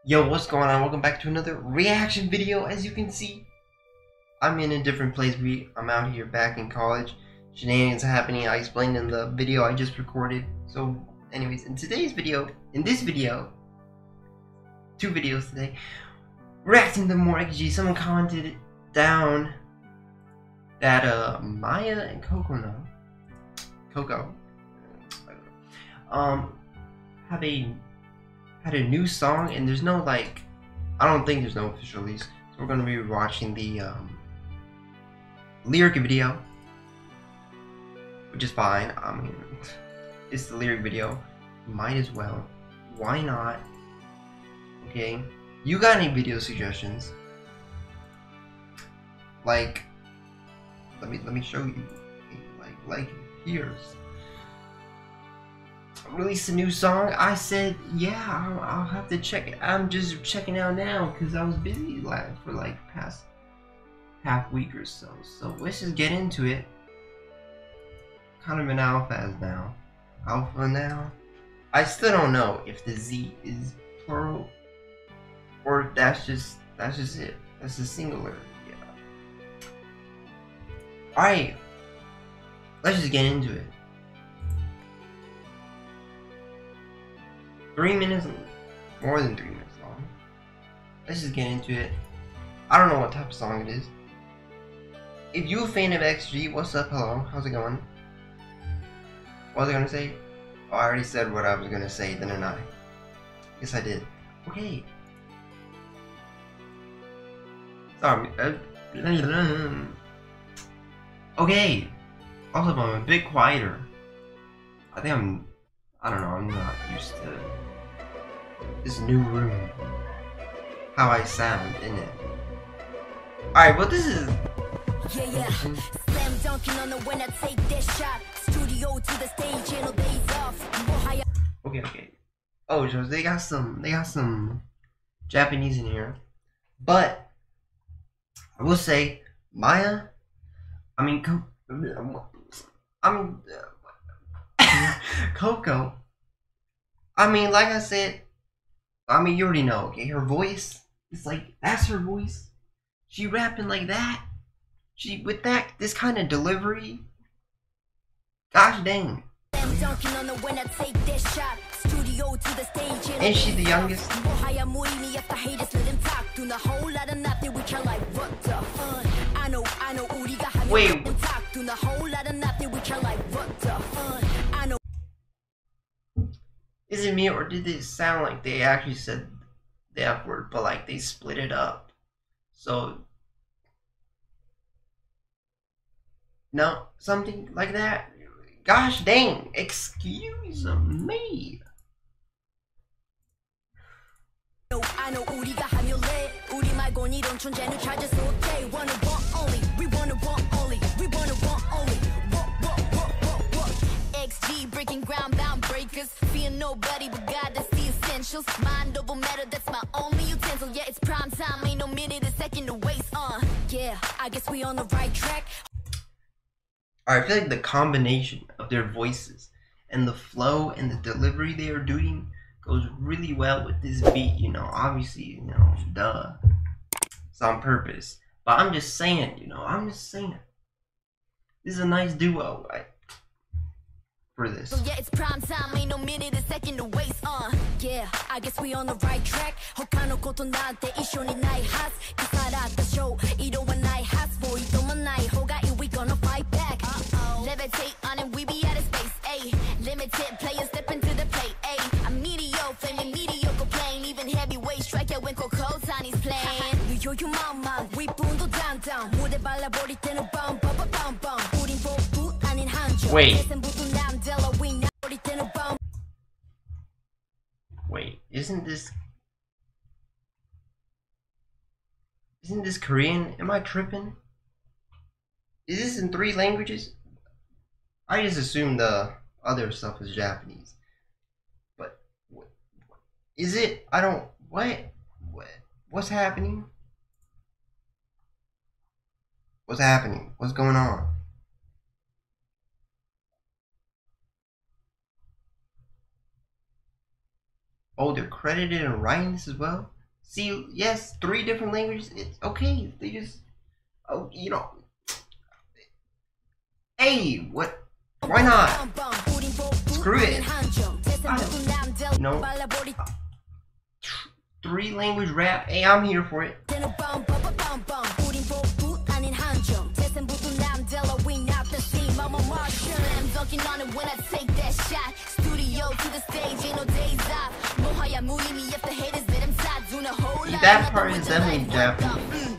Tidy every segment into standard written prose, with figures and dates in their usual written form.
Yo, what's going on? Welcome back to another reaction video. As you can see, I'm in a different place. I'm out here back in college. Shenanigans are happening. I explained in the video I just recorded. So anyways, in this video, two videos today, reacting to more XG. Someone commented down that Maya and Coco had a new song, and there's no, like, I don't think there's no official release, so we're gonna be watching the lyric video, which is fine. I mean, it's the lyric video, might as well, why not? Okay, you got any video suggestions? Like, let me show you. Like here's released a new song. I said, yeah, I'll have to check it. I'm just checking out now because I was busy for like past half week or so. So let's just get into it. Kind of an alpha now. I still don't know if the Z is plural or if that's just it. That's a singular. Yeah. Alright. Let's just get into it. 3 minutes, more than 3 minutes long. Let's just get into it. I don't know what type of song it is. If you're a fan of XG, what's up? Hello, how's it going? What was I gonna say? Oh, I already said what I was gonna say, didn't I? Yes, I did. Okay. Sorry. Okay. Also, I'm a bit quieter. I don't know, I'm not used to this new room. How I sound in it. Alright, well, this is... Yeah. Slam dunking on the when I take that shot. Studio to the stage, ain't no days off. Okay. Oh, so they got some Japanese in here. But I will say, Maya, Coco, like I said, you already know, okay? Her voice, it's like, that's her voice. She rapping like that. With this kind of delivery. Gosh dang. And she's the youngest. Wait. Is it me, or did it sound like they actually said the F word, but like they split it up? So, no, something like that. Gosh dang, excuse me. XG breaking ground, bound breakers. Fear nobody but God, that's the essentials. Mind over matter, that's my only utensil. Yeah, it's prime time, ain't no minute a second to waste. Yeah, I guess we on the right track. Alright, I feel like the combination of their voices and the flow and the delivery they are doing goes really well with this beat, obviously, duh. It's on purpose. But I'm just saying, this is a nice duo, right? For this. Yeah, it's prime time, ain't no minute a second to waste. Yeah, I guess we on the right track. COCONA koto nante ishoni nai hasu. Kasarata show, ido wa nai hasu. Boito mo nai hogai, we gonna fight back. Levitate on it, we be out of space. Ayy, limited players step into the plate. Ayy, I'm mediocre, flaming mediocre plane. Even heavyweight strike out when Coco Tani's playing. You mama, we pundo down. 무대 발라버릴 때는 bum. 우린 복부 아닌 한쪽. Wait, isn't this Korean? Am I tripping? Is this in 3 languages? I just assumed the other stuff is Japanese. But is it? I don't. What's happening? What's happening? What's going on? Oh, they're credited in writing this as well? See, yes, 3 different languages. It's okay. They just, oh, you know. Hey, what? Why not? Screw it. You know, 3 language rap. Hey, I'm here for it. That part is definitely Japanese.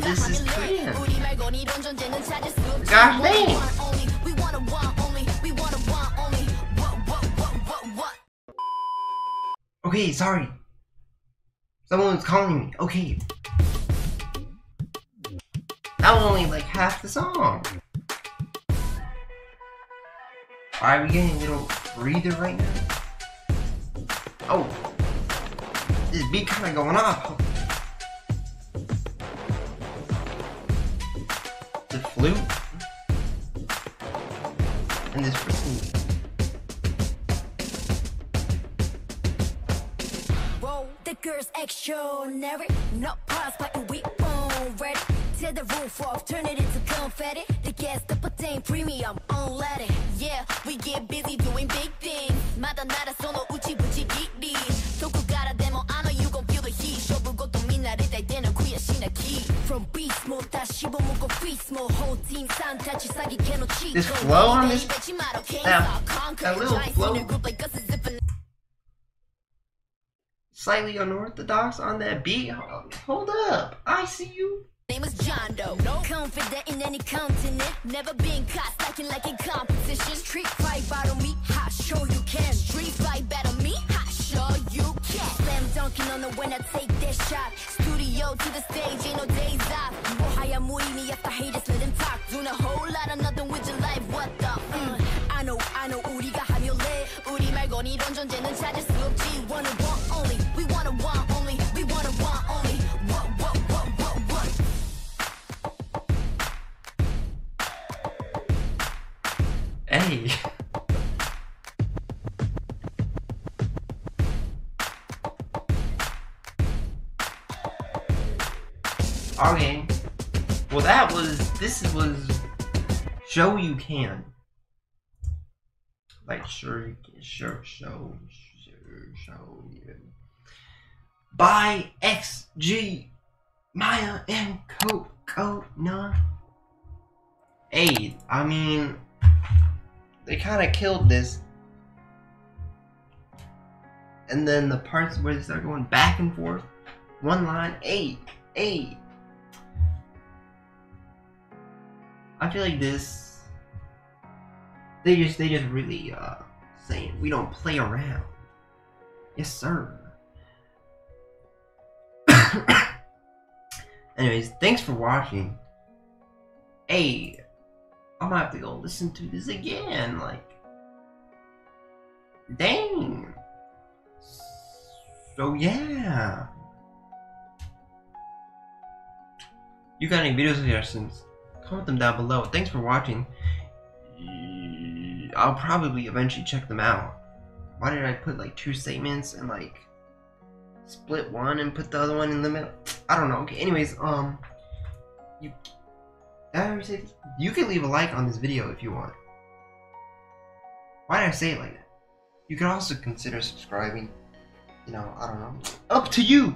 This is Korean. Gosh dang. Okay, sorry. Someone's calling me. Okay. That was only like half the song. Are we getting a little breather right now? Oh. This beat kinda going off. The flute. And this freaking. The girl's extraordinary, not paused but we already. Tear the roof off, turn it into confetti. The gas, the protein premium, on let it. Yeah, we get busy doing big things. Mada nara sono uchi buchi giri. Toku gara demo, I know you gon' feel the heat. Shobu goto minareta deno kuya shinaki. From beast mode, tashibo moko feast mode. Whole team san tachi sagi keno cheat. This flow on this, that little flow. Slightly unorthodox on that beat. Hold up, I see you. Name is John Doe. No. Confident in any continent. Never been caught stacking like in competition. Street fight battle me, ha, show you can. Street fight battle me, ha, show you can. Slam dunking on the when I take that shot. Studio to the stage, ain't no days off. Ohaya muimi after haters let them talk. Doing a whole lot of nothing with your life. What the? I know, 우리가 하면 돼. 우리 말고 이런 존재는 찾을 수 없지. Wanna want only, we wanna want only, we wanna want only. What? Hey. Okay. Well, this was Show You Can. Like, show you. By XG, Maya, and COCONA. Hey, I mean, they kind of killed this. And then the parts where they start going back and forth, one line, hey. I feel like this, they just really saying we don't play around. Yes, sir. Anyways, thanks for watching. Hey, I'm gonna have to go listen to this again. Like, dang. So yeah. You got any video suggestions? Comment them down below. Thanks for watching. I'll probably eventually check them out. Why did I put like 2 statements and like split one and put the other one in the middle? I don't know. Okay, anyways, you can leave a like on this video if you want. Why did I say it like that? You could also consider subscribing. You know, I don't know. Up to you!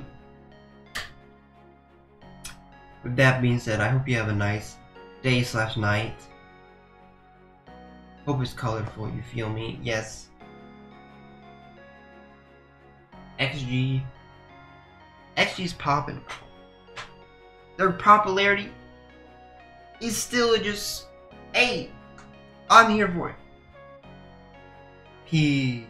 With that being said, I hope you have a nice day/night. Hope it's colorful, you feel me? Yes. XG's popping. Their popularity is still just, hey, I'm here for it. Peace.